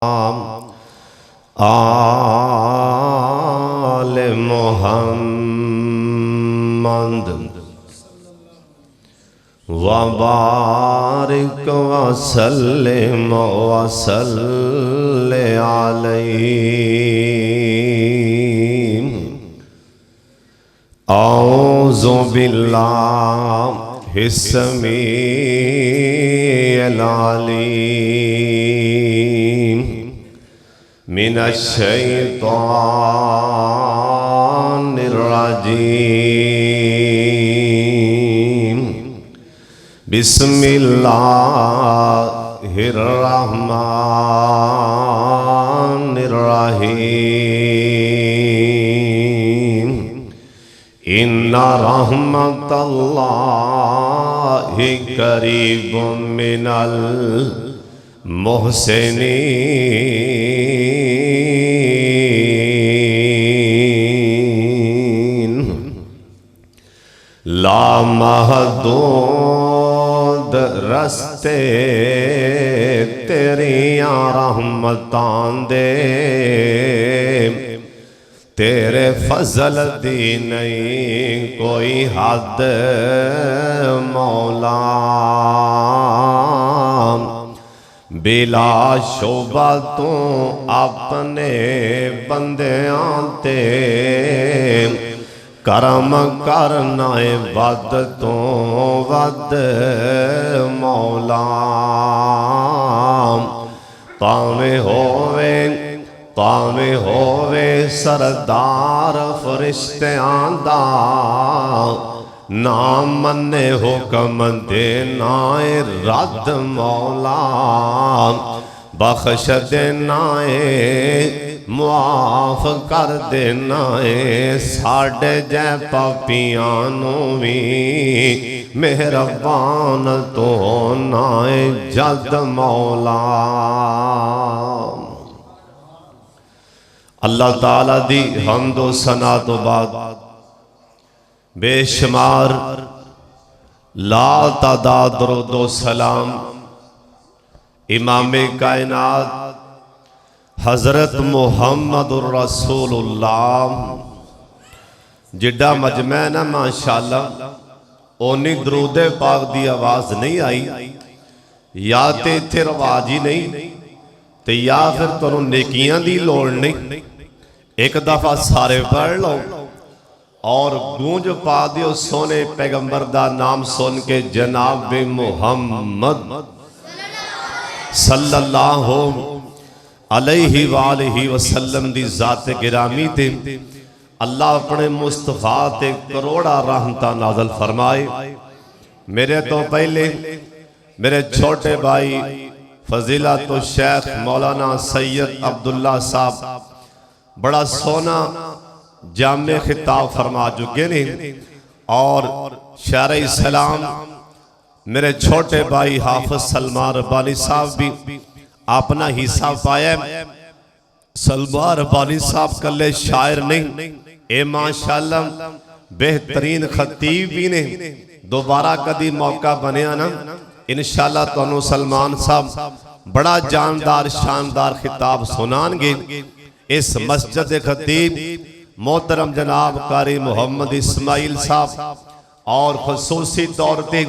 आले मोहम्मद वबारिक वसल्लिम वसल्ले अलैहि। औज़ु बिल्लाहि समीइल अलीम मिनश्शैतानिर्रजीम। बिस्मिल्लाहिर्रहमानिर्रहीम। इन्ना रहमतल्लाहि करीबुम मिनल मुहसिनीन। ला महदूद रस्ते तेरियां रहमतां दे, तेरे फजल दी नहीं कोई हद मौला। बिला शोभा तू अपने बंदियां ते करम करना वद तो वद मौला। पावे होवे सरदार फरिश्तियां दा, ना मन्ने हुक्म दे नाए रद मौला। बख्श देना मुआफ कर देना साढ़े जै पापियां नू भी मेहरबान तो नाए जद मौला। अल्लाह ताला दी हम्दो सना तो बाद बेशुमार ला तादाद दरूदो सलाम इमामे कायनात हजरत मुहम्मदुर रसूलुल्लाह जिड्डा मजमा ना माशाअल्लाह ओनी दरूदे पाक दी आवाज नहीं आई। या ते इत्थे रवाज ही नहीं ते या फिर तुहानू नेकियां दी लोड़ नहीं। एक दफा सारे पढ़ लो और गूंज पा दियो सोने पैगंबर दा नाम सुन के जनाब मुहम्मद सल्लल्लाहु अलैहि वालैहि वसल्लम दी जात गिरामी ते अल्लाह अपने मुस्तफा ते करोड़ा रहमतां नाज़िल फरमाए। मेरे तो पहले मेरे छोटे भाई फजीला तो शेख मौलाना सैयद अब्दुल्ला साहब बड़ा सोना जामे खिताब फरमा चुके ने और शारे सलाम मेरे छोटे भाई हाफिज सलमान रब्बानी साहब भी अपना हिस्सा पाया। सलमान रब्बानी साहब कल्ले शायर नहीं, ए माशाअल्लाह बेहतरीन खतीब भी ने। दोबारा कदी मौका बनया ना इंशाअल्लाह तुहानू सलमान साहब बड़ा जानदार शानदार खिताब सुनानगे। इस मस्जिद खतीब मोहतरम जनाब कारी मोहम्मद इस्माइल साहब और खसूसी तौर पर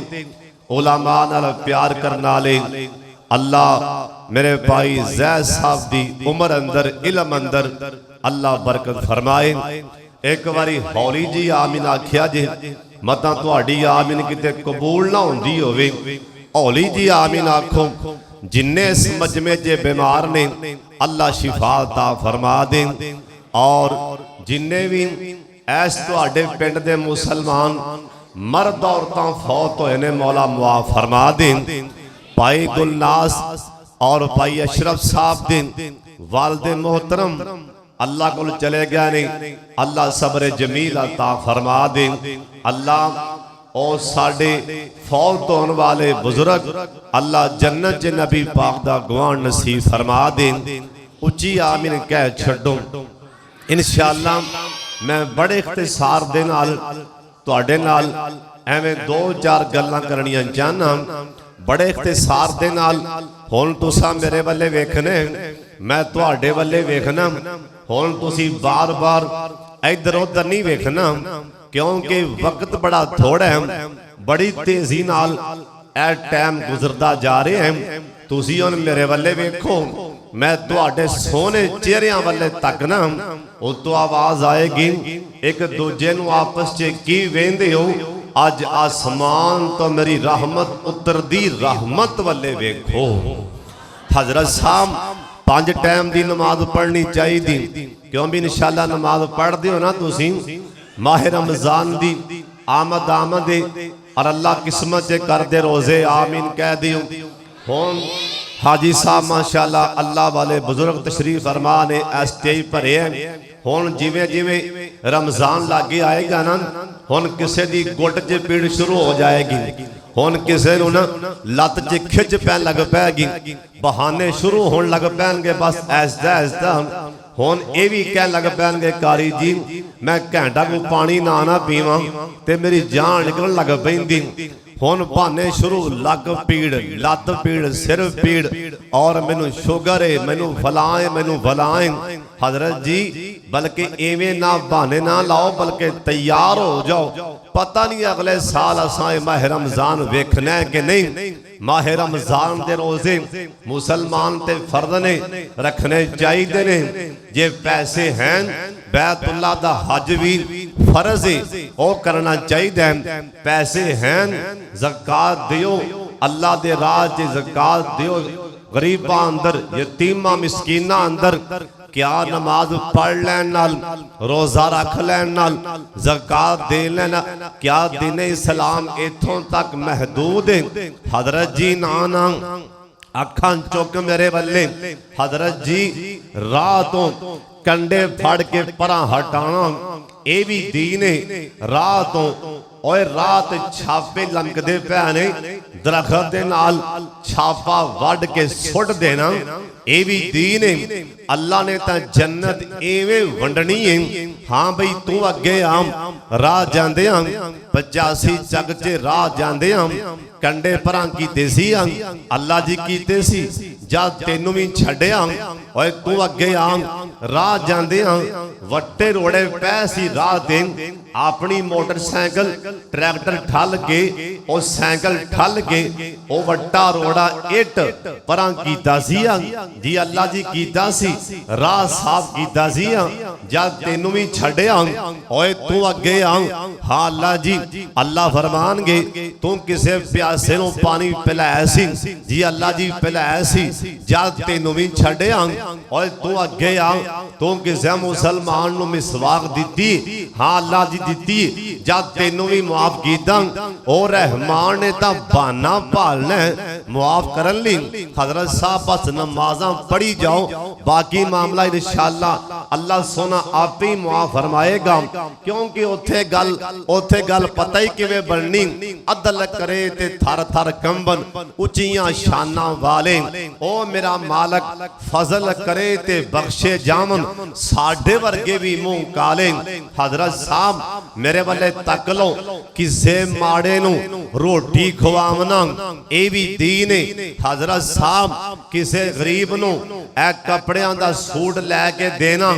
उलमा नाल प्यार करने वाले अल्लाह मेरे भाई जैद साहब दी उम्र अंदर इलम अंदर अल्लाह बरकत फरमाए। एक बारी हौली जी आमीन आख्या जे मतां तुहाडी आमीन किते कबूल ना होंदी होवे। हौली जी आमीन आखो। जिन्ने इस मजमे जे बीमार ने अल्लाह शिफा ता फरमा दे और जिन्ने भी ऐस तुहाडे पिंड दे मुसलमान मर्द औरतां फौत होए ने मौला मुआफ फरमा दे। भाई गुलनास और भाई अशरफ साहब दे वालिद मोहतरम अल्लाह को चले गया ने अल्लाह सब्र जमील अता फरमा दे। अल्लाह और साडे फौत होने वाले बुजुर्ग अल्लाह जन्नत च नबी पाक दा गुआन नसीब फरमा दे। उच्ची आमीन कह छड्डो। इंशाअल्लाह मैं बड़े इख्तिसार दे नाल तुहाडे नाल एवें दो चार गल्लां करनियां चाहना बड़े इख्तिसार दे नाल। हुण तुसां मेरे वाले वेखने मैं तुहाडे वल्ले वेखना हुण तुसी बार बार इधर उधर नहीं वेखना क्योंकि वक्त बड़ा थोड़ा है बड़ी तेजी नाल ए टाइम गुजरता जा रहा है तुसी हुण मेरे वल्ले वेखो मैं तुहाडे सोहने चेहरियां वल्ले तकना उतों आवाज आएगी एक दूजे नूं आपस च की वेंदे हो अज आसमान तो मेरी रहमत उतरदी रहमत वल्ले वेखो। हजरत साहब 5 टाइम की नमाज पढ़नी चाहिए क्यों भी इंशाअल्लाह नमाज पढ़ते हो ना तुसी माह रमजान दी आमद आमद और अल्लाह किस्मत से कर दे रोजे आमीन कह दियो। हुण हाजी साहब माशाअल्लाह अल्लाह वाले बुजुर्ग तशरीफ फरमा ने स्टेज भरे हैं हुण जिवें जिवें रमजान लागे आएगा ना हुण किसी की गुट च पीड़ शुरू हो जाएगी हुण किसी नूं ना लत्त च खिच पैन लग पैगी बहाने शुरू होने लग पैणगे बस ऐसदा ऐसदा हुण ये भी कह लग पैणगे कारी जी मैं घंटा को पानी ना पीवां ते मेरी जान निकलण लग पैंदी हुण बहाने शुरू लग पीड़ लत्त पीड़ सिर पीड़ और मैनू शुगर है मैनू फलाए हजरत जी बल्कि इवें ना बहाने ना लाओ बल्कि तैयार हो जाओ पता नहीं अगले साल असां माह रमजान वेखना है कि नहीं। माह रमजान के रोजे मुसलमान ते फर्द ने रखने चाहिए ने जे पैसे हैं बैतुल्लाह दा हज भी फर्ज है वो करना चाहिए पैसे हैं ज़कात दियो अल्लाह दे राह च ज़कात दियो गरीबां अंदर यतीमा मिस्कीना अंदर क्या नमाज पढ़ लैन नाल रोजा रख लैन नाल ज़कात दे लेना क्या दीन इस्लाम इथों तक महदूद है। हजरत जी ना अखां चुक मेरे वल्ले हजरत जी राह तो कंडे फड़ के परां हटाना ये भी दीन है राह तो और रात छापे लमकदे पे ने दरखत दे नाल छापा वड के सुट देना ये भी दीन है। अल्लाह ने तो जन्नत एवें वंडनी है हाँ बई तू अगे आम राह जांदे आम 85 जग च राह जांदे आम कंडे परां कीते सी अल्लाह जी कीते सी जद तेनू भी छड्डिया ओए तू अगे आम राह जांदे आं वट्टे रोड़े पै सी राह दे अपनी मोटरसाइकिल ट्रैक्टर ठल के और साइकिल ठल के ओ वट्टा रोड़ा इट परां कीता सी जी अल्लाह जी कीता सी राह साफ कीता सी जद तेनू भी छड्डिया ओए तू अगे आ हाँ अल्लाह जी अल्लाह फरमानगे तू किसे प्यासे नूं पानी पिलाया सी जी अल्लाह जी पिलाया सी जद तेनू भी छड्डिया ओए तू अगे आ तू किसे मुसलमान नूं मिसवाक दिती हाँ अल्लाह जी दिती जद तेनू भी मुआफ कीता ओ रहमान ने तां बहाना भालना मुआफ करन लई। हजरत साहब बस नमाज़ां पढ़ी जाओ बाकी मामला इंशाअल्लाह अल्लाह सोना आप ही मुआफ फरमाएगा क्योंकि उथे गल पता ही किवें बननी अदल करे ते थर थर कंबन उचियां शाना वाले ओ मेरा मालक फजल करे ते बख्शे जामन साडे वर्गे भी मुंह काले। हजरत साहब मेरे वाले तक लो किसे माड़े नूं रोटी खवावना ये भी दीन है। हजरत साहब किसे गरीब नूं ए कपड़ियां दा सूट लैके देना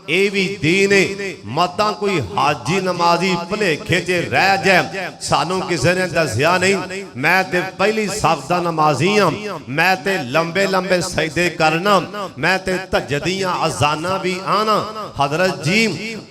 ये भी दीन है। मतां कोई हाजी नमाजी भलेखे च रह जाए सानू किसी ने दसिया नहीं मैं ते पहली सफ दा नमाजी हां मैं ते लंबे लंबे सजदे करना मैं ते तहज्जुदियां अजाना भी आना। हजरत जी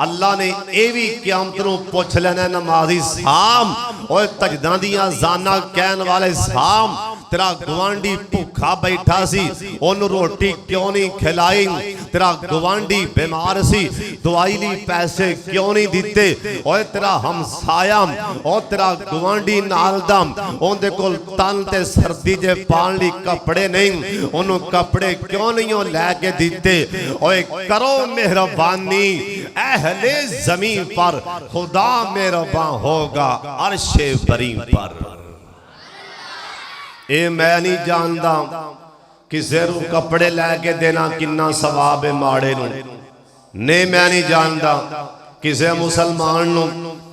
अल्लाह ने ये भी क़यामत नूं पुछ लेना नमाजी साहब और तहज्जुदां दी अजाना कहन वाले साहब तेरा गवांडी भूखा बैठा सी ओनू रोटी क्यों नहीं खिलाई तेरा गवांडी बीमार सी दवाई ली पैसे क्यों नहीं दिते ओए तेरा हमसाया ओ तेरा गवांडी नाल दा ओंदे कोल तन ते सर्दी जे पाण लई कपड़े नहीं ओनू कपड़े क्यों नहीं लैके दिते ओए करो मेहरबानी अहले ज़मीन पर खुदा मेहरबान होगा अर्शे बरी पर। ए मैं नहीं जानता किसे नूं कपड़े लैके देना किन्ना सवाब है माड़े नूं ने मैं नहीं जानता किसे मुसलमान नूं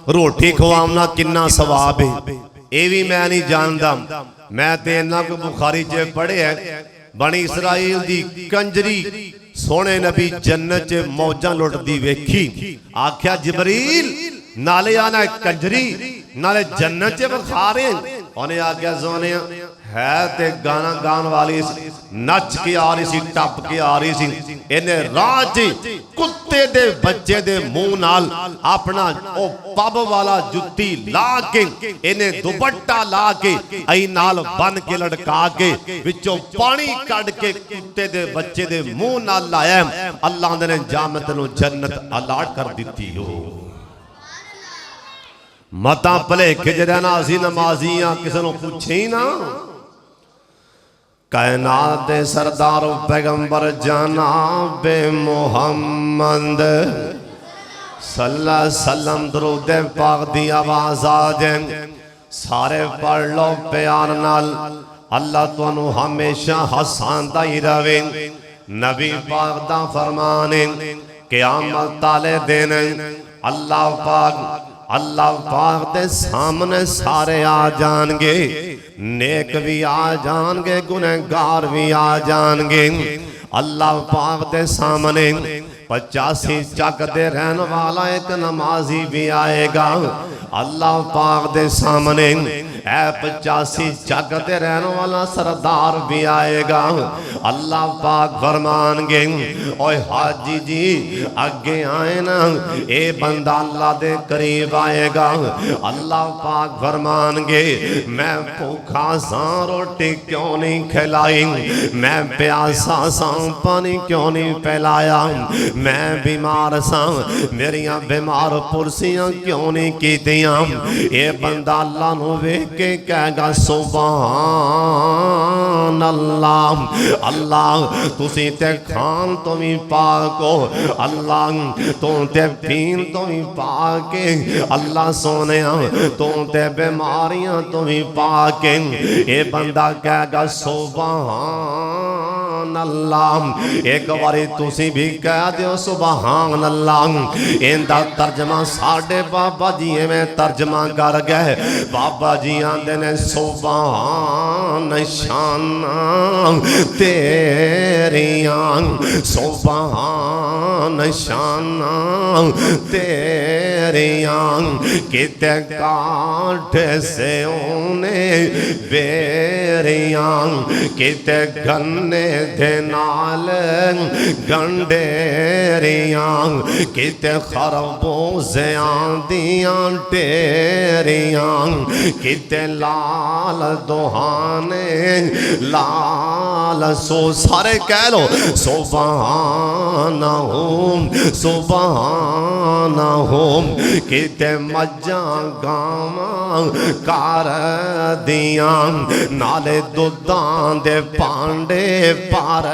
रोटी खवावना किन्ना सवाब है ये भी मैं नहीं जानता। मैं ते इन्ना को बुखारी च पढ़े है बनी इसराइल दी कंजरी सोने नबी जन्नत च मौजा लुटदी वेखी, आख्या जिबरील नाले आना कंजरी नाले जन्नत च बखा रहे। उन्हें आख्या सोने है ते गाना गान वाली नच के आ रही सी, टप के आ रही सी। इन्हें राज कुत्ते दे बच्चे दे मुंह नाल अपना ओ पब वाला जुत्ती ला के, इन्हें दुपट्टा ला के आई नाल बन के लटका के विचों पानी कड़ के कुत्ते दे बच्चे दे मुंह नाल लाया। अल्लाह ने जामत नु जन्नत अलाट कर दी हो। मता भलेखे च रहना असी नमाजियां किसी को पूछे ही ना। कायनात दे सरदार पैगंबर जनाबे मोहम्मद सल्लल्लाहु अलैहि वसल्लम दरूद पाक दी आवाज आ जाए। सारे पढ़ लो प्यार नाल। अल्लाह तुहानू हमेशा हसांदा ही रवे। नबी पाक दा फरमान है क़यामत वाले दिन अल्लाह पाक दे सामने सारे आ जाएंगे, नेक भी आ जाएंगे, गुनहगार भी आ जाएंगे। अल्लाह पाक दे सामने 85 चक दे रहने वाला एक नमाजी भी आएगा। अल्लाह पाक दे सामने 85 चक दे रहने वाला सरदार भी आएगा। अल्लाह पाक फरमानगे ओए हाजी जी अगे आए ना, ए बंदा अल्लाह दे करीब आएगा। अल्लाह पाक फरमानगे मैं भूखा सा रोटी क्यों नहीं खिलाई, मैं प्यासा सा पानी क्यों नहीं पिलाया, मैं बीमार सा मेरिया बीमार पुरसियां क्यों नहीं कीतियां। ये बंदा अल्लाह नू वेख के कहेगा सुभान अल्लाह, अल्लाह तुसी ते खान तो भी पाक हो, अल्लाह तू ते पीन तो भी पाक है, अल्लाह सोने तू ते बीमारियां तो भी पाक है। ये बंदा कहेगा सुभान अल्लाह। एक बारी तुसी भी कह दियो सुभान अल्लाह। इनका तर्जमा साडे बाबा जी में तर्जमा कर गए। बाबा जी आंदे ने सुभान शाना तेरियां, सुभान शाना तेरियां, किते काठ से उने बेरियां, किते गन्ने दे नाल गंडेरियां, किते खरबूजियां दियां टेरियां, किते लाल दुहाने लाल सो। सारे कह लो सुभानहुम सुभानहुम। किते मज्जां गावां कर दियां, नाले दुधां दे पांडे पर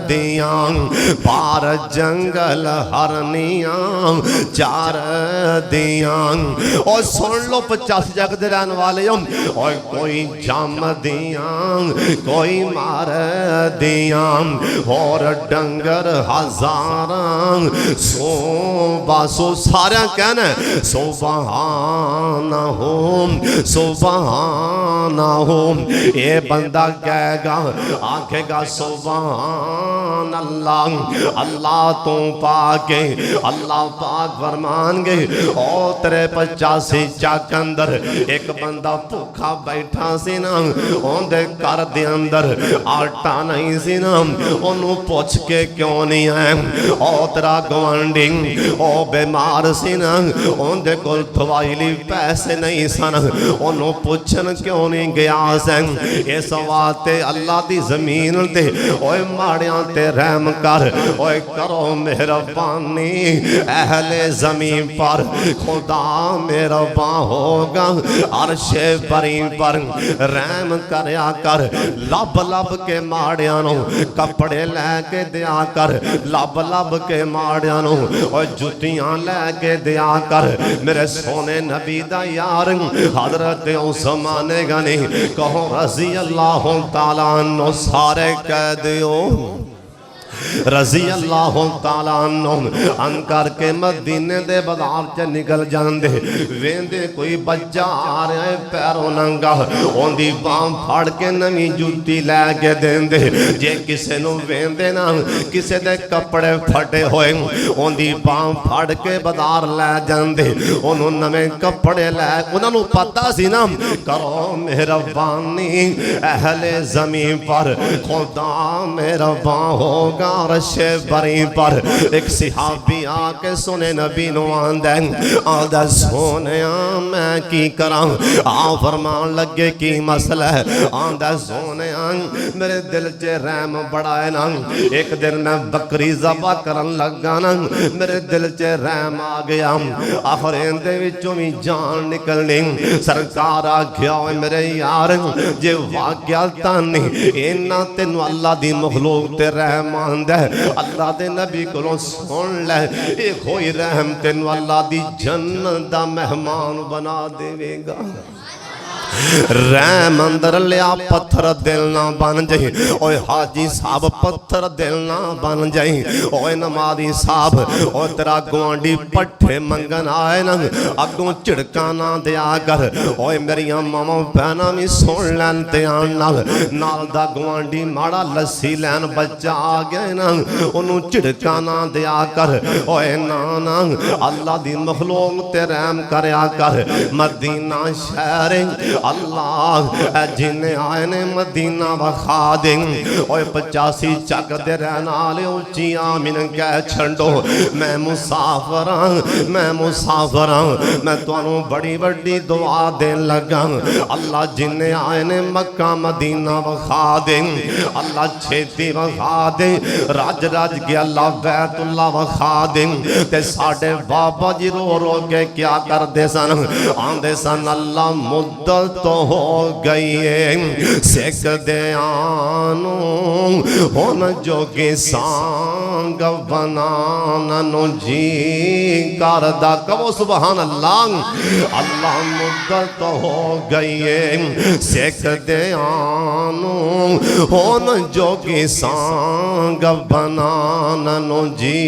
दियां, पार जंगल हरनियां चार दियां। और सुन लो 50 जग दे रहने वाले और कोई जम दियां कोई मार दियां, और डंगर हजारां सो बासो। सारे कहना सुभानहुम सुभानहुम। ये बंदा कहेगा आखेगा सुभान अल्लाह, अल्लाह तो पाके। अल्लाह पाक फरमानगे ओ तेरे 85 चक अंदर एक बंदा भूखा बैठा सी ना, ओंदे घर दे अंदर आटा नहीं सी ना, ओनू पुछ के क्यों नहीं आए। ओ तेरा गवांडी ओ बीमार सी ना, ओंदे कोल दवाई लई पैसे नहीं सन, ओनू पुछन क्यों नहीं गया सन। इस वास्ते अल्लाह दी जमीन ते ओए माड़ियां ते रहम कर, ओए करो मेहरबानी अहले जमीन पर। खुदा मेहरबान होगा अर्शे परी पर रहम करया कर। लब लब के माड़ियां नु कपड़े लैके दिया कर, लब लब के माड़ियां नु ओए जुतियां लैके दिया कर। मेरे सोने नबी दा यार हजरत उस्मान गनी कहो रज़ी अल्लाह तआला अन्हु। सारे कह दियो रज़ी अल्लाह तआला अन्हु अन करके मदीने दे बाजार च निकल जांदे। वेंदे कोई बच्चा आ रहा है पैरों नंगा, ओंदी बांह फाड़ के नवी जूती लैके देंदे। जे किसे नूं वेंदे ना किसे दे कपड़े फटे होए, ओंदी बांह फाड़ के बाजार लै जांदे, ओनू नवे कपड़े लै। उन्हां नूं पता सी ना करो मेहरबानी अहले ज़मीन पर, खुदा मेहरबान होगा रशे बरी पर। एक सिहाबी आके सुने नबी नूं आंदा सोने मैं की करा। आ फरमान लगे की मसला है? आंदा सोने मेरे दिल च रहम बड़ा है ना। एक दिन मैं बकरी ज़बा करन लगा ना, मेरे दिल च रहम आ गया। आखिर इहदे विचों भी जान निकलनी। सरकार आख्या मेरे यार जे वाकया तानी इन्ना तेनू अल्लाह दी मखलूक ते रहम आंदा है, अल्लाह दे नबी कोलों सुन ले, ये कोई रहम तेनू अल्लाह दी जन्नत दा मेहमान बना देवेगा। रहम अंदर लिया पत्थर दिल ना बन जाए। ओए हाजी साहब पत्थर दिल ना बन जाए। ओए नमाजी साहब ओ तेरा गुआंढी पट्ठे मंगन आए ना, अगों झिड़का ना दिया कर। ओए मेरिया मामा भैनां भी सुन लैन ध्यान नाल दा गुआंढी माड़ा लस्सी लैन बच्चा आ गया ना, ओनू झिड़का ना दिया कर। ओए ना ना अल्लाह दी मखलूक ते रहम करया कर। मदीना शहर अल्लाह जिन्हें आए ने मदीना वखा दे। ओए 85 चक दे रहन वाले उच्ची आमीन कह छंडो। मैं मुसाफर मैं तुहानू बड़ी बड़ी दुआ देन लगा। अल्लाह जिन्हें आए ने मक्का मदीना वखा दे, अल्लाह छेती वखा दे। रज रज के अल्लाह बैतुल्ला वखा दे। ते साडे बाबा जी रो रो के क्या करते सन? आंदे सन अल्लाह मुद्दत तो हो गई है सिख दयानू हुन जोगी सांग बनाना जी करदा। कहो सुभान अल्लाह। अल्लाह मुद्दत तो हो गई है सिख दयानू हुन जोगी सांग बनाना जी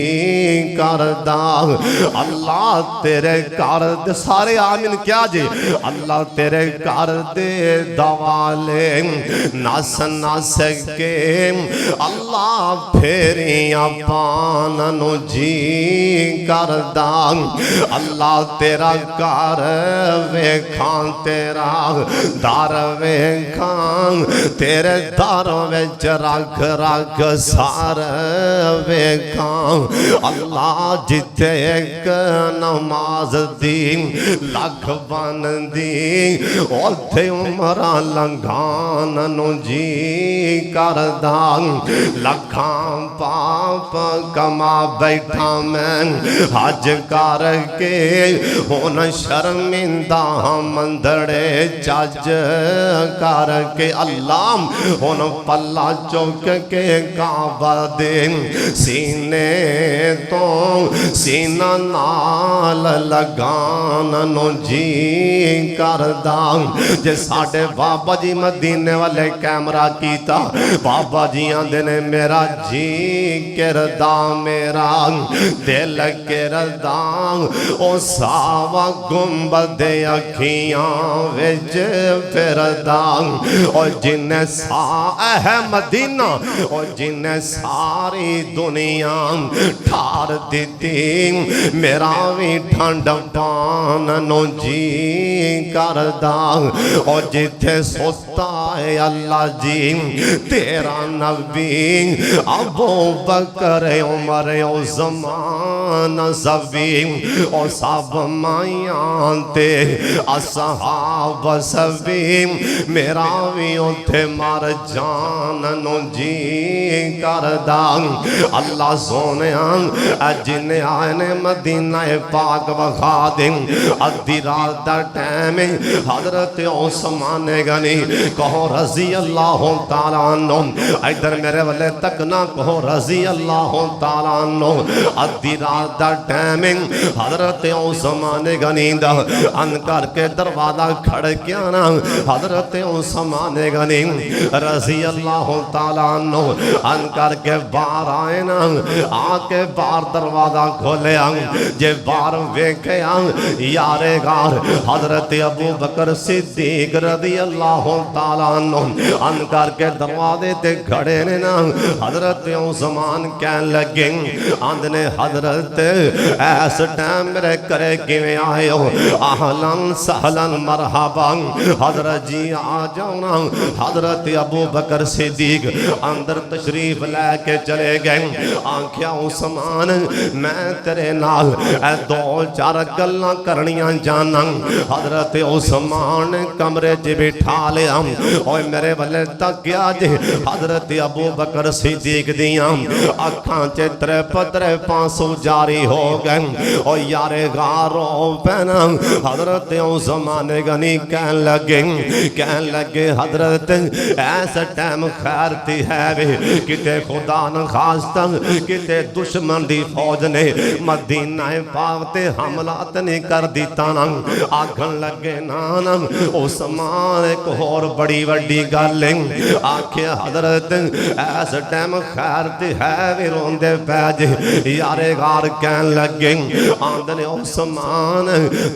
करदा। अल्लाह तेरे घर सारे आमीन क्या जी? अल्लाह तेरे घर दे दवाले नस नस के अल्लाह फेरियां पाननु जी करदा। अल्लाह तेरा घर वेखां तेरा दर वेखां, तेरे दर विच रख रख सार वेखां। अल्लाह जिथे एक नमाज दी लख बनदी ओथे उमरा लंघाननु जी करदा। लखां पाप कमा बैठा मैं हज करके, हुन शर्मिंदा मंदड़े चज करके। अल्लाह हुन पल्ला चुक के काबा दे सीने तो सीना नाल लगाननु जी करदा। जे साडे बाबा जी मदीने वाले कैमरा कीता, बाबा जी आंदे ने मेरा जी करदा मेरा दिल करदा। ओ सावा गुंबद अखियां विच फिरदा। और जिन्ने सा है मदीना और जिन्ने सारी दुनिया ठार दिती, मेरा भी ठंड पाननु जी करदा। और जिथे सोता है अल्लाह जी तेरा नबी अबू बकर उमर उस्मान सभी और सब माइयां ते असहाब सभी, मेरा भी उथे मर जाननु जी करदा। अल्लाह सोने जिन्हें आए ने मदीना पाक वखा दे। अद्धी रात दा टाइम हजरत हजरत उस्मान गनी कहो रजी अल्लाह तआला अन्हु। इधर मेरे वाले तक ना कहो रजी अल्लाह तआला अन्हु। अद्धी रात दा टाइमिंग हजरत उस्मान गनी दा अन करके दरवाजा खड़किया ना हजरत उस्मान गनी रजी अल्लाह तआला अन्हु अन करके बाहर आए ना। आके बाहर दरवाजा खोलिया जे बाहर वेखे यारे गार हजरत अबू बकर सिद्दीक रज़ी अल्लाह तआला अन्हु अन करके दरवाजे ते खड़े ने ना। हजरत उस्मान कहन लगे आंदने हजरत ऐस टाइम मेरे करे किवें आए हो? आहलन सहलन मरहबा हजरत जी आ जाओ ना। हजरत अबू बकर सिद्दीक अंदर तशरीफ लेके चले गए। आख्या उस्मान मैं तेरे नाल दो चार गल्लां करनियां जाना। हजरत उस्मान कमरे च बिठा लिया और मेरे वाले तक गया जे हजरत अबू बकर सिद्दीक दियां अखां च त्रे पांसू जारी हो गए और यारे गारो पैना। हजरत उस्मान गनी कहन लगे हजरत ऐसा टाइम खैर थी है वे किते खुदा न खास्ता किते दुश्मन दी फौज ने मदीना पाक ते हमला नहीं कर दिता ना। आखन लगे ना उस्मान एक होर बड़ी वड्डी गल आखे हजरत ऐस टाइम खैर ते है वे रोंदे पै जे यारे गार कहन लगे आंदने उस्मान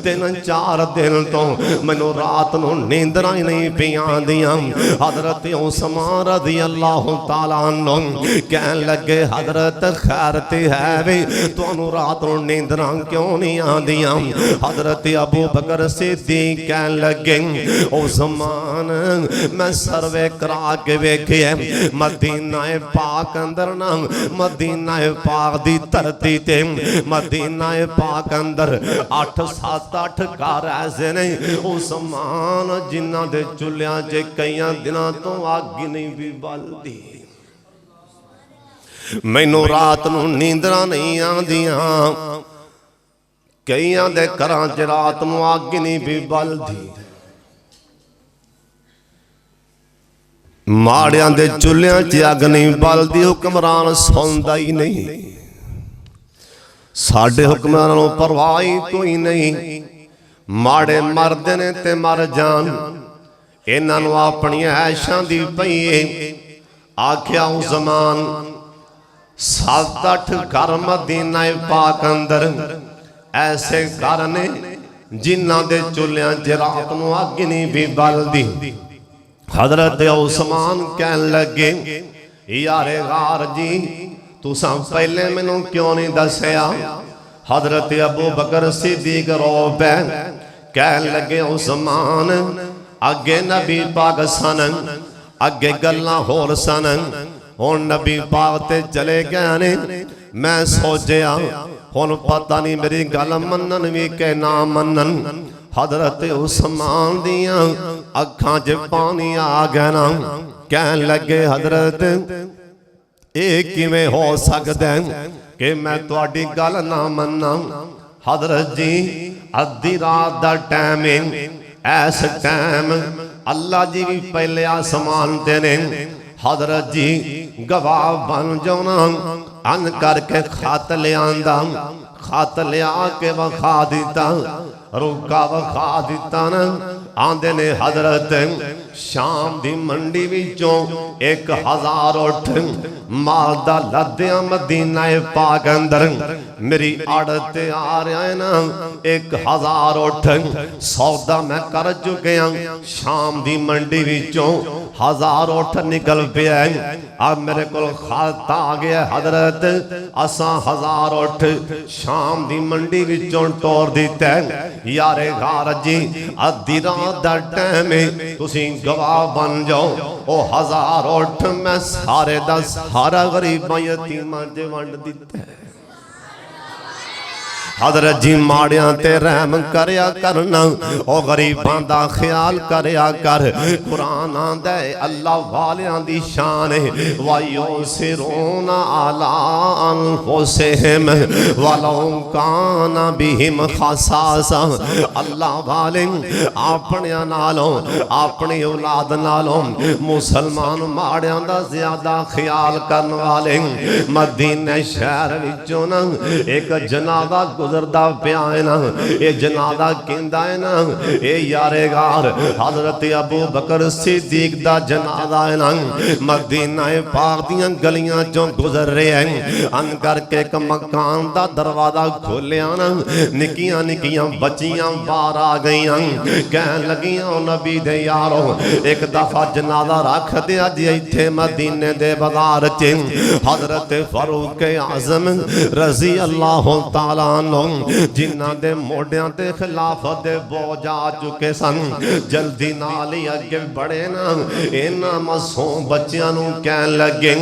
3-4 दिन तो मैनू रात नू नींदरां ही नहीं पियां दियां। हजरत उस्मान रज़ी अल्लाह तआला अन्हु कहन लगे हजरत खैर ते है वे तुहानू रात नू नींदरां क्यों नहीं आंदियां? हजरत अबू बकर सिद्दीक कहन लगे उस्मान मैं सर्वे करा के वेखे मदीना पाक अंदर ना मदीना पाक दी धरती ते मदीना पाक अंदर 8-7-8 घर ऐसे ने उस्मान जिन्हां दे चुल्हियां च कई दिनां तो अग नहीं भी बलदी। मैनू रात नू नींदरां नहीं आंदियां कईयां दे घरां च रात नू अग नहीं भी बलदी। माड़ियां दे चुल्हियां च अग नहीं बलदी हुक्मरान सौंदा ही नहीं। साडे हुक्मरानों परवाह ही कोई नहीं। माड़े मरदे ने ते मर जान इन्हां नूं अपनी ऐशां दी पई आख्या उस्मान 7-8 घर मदीना पाक अंदर ऐसे घर ने जिन्हां दे चुल्हियां च रात नूं अग नहीं भी बलदी। हजरत उस्मान कहन लगे यारे गार जी तुसां पहले मैनू क्यों नहीं दसिया? हजरत अबू बकर सिद्दीक रो पै कहन लगे उस्मान अगे नबी पाक सन अगे गल्लां होर सन हुण नबी पाक ते चले गए ने। मैं सोचया हुण पता नहीं मेरी गल मनन भी के ना मनन। हजरत उस्मान दियां अखां च पानी आ गया ना। कहन लगे हजरत ये किवें हो सकदा कि मैं तुहाडी गल ना मन्ना? हजरत जी अद्धी रात दा टाइम ऐस टाइम अल्लाह जी भी पहले आसमान ते ने। हजरत जी गवाह बन जाना अन करके खत लिया खत लिया के वखा दिता रुका वखा दिता न। आंदे ने हजरत शाम दी मंडी विचों 1000 उठ माल दा लद्या मदीना पाक अंदर मेरी आड़त आ रहा है ना 1000 उठ सौदा मैं कर चुके हैं। शाम दी मंडी विचों 1000 उठ निकल पिया अब मेरे को खाता आ गया हजरत असा 1000 उठ शाम दी मंडी विचों तोड़ दिता यारे गार जी अद्धी रात दा टाइम है तुसी गवाह बन जाओ। ओ 1000 उठ मैं सारे दा सारा गरीबां यतीमां च वंड दिता। हजरत जी माड़ियां ते रहम करया करना ओ गरीबां दा ख्याल करया कर। कुरान आंदा है अल्लाह वालियां दी शान है वायो सिरोना अला अनफुसिहिम वलौ कान बिहिम खसासा। अल्लाह वाले अपने नालों अपनी औलाद नालों मुसलमान माड़ियां दा ज्यादा ख्याल करने वाले। मदीने शहर विचों ना एक जनाजा गुजरदा पिया है ना, ये जनाजा कहंदा है ना ये यारे गार हजरत अबू बकर सिद्दीक दा जनाजा है ना। मदीना पाक दियां गलियां चों गुजर रहे हैं, अन करके एक मकान दा दरवाजा खोलिया ना, निकियां निकियां बच्चियां बाहर आ गईयां, कहन लगियां नबी दे यारो एक दफा जनाजा रख दिया जी इत्थे मदीने दे बाजार च। हजरत फारूक आजम रजी अल्लाह तआला अन्हु जिन्हां दे मोढियां ते खिलाफत दे बोझ आ चुके सन, जल्दी नाल ही अगे बढ़े ना, इन्हां मासूम बच्चियां नूं कहन लगे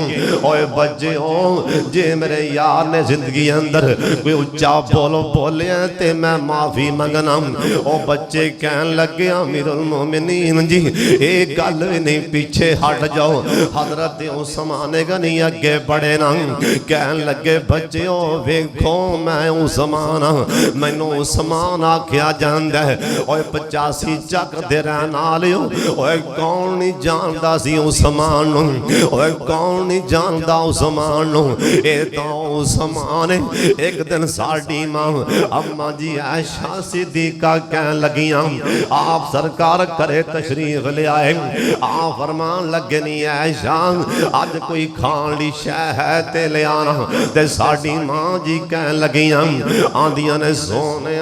ओए बच्चो जे मेरे यार ने जिंदगी अंदर कोई उच्चा बोलो बोलिया ते मैं माफी मंगना। ओ बच्चे कहन लगे अमीरुल मोमिनीन जी ये गल नहीं, पीछे हट जाओ। हजरत उस्मान गनी अगे बढ़े ना, कहन लगे बच्चो वेखो मैं उस्मान, मैनू उस्मान आख्या जांदा है। ओए 85 चक दे रहन वालियो, ओए कौन नहीं जानदा सी उस्मान नूं, ओए कौन नहीं जानदा उस्मान नूं। ए तो उस्मान एक दिन साडी मां अम्मा जी आयशा सिद्दीका कहन लगियां आप सरकार करे तशरीफ ले आए। आप फरमान लगे नहीं आयशा अज कोई खान ली शह है ते ले आना, ते साडी मां जी कहन लगियां आंदियां ने सोने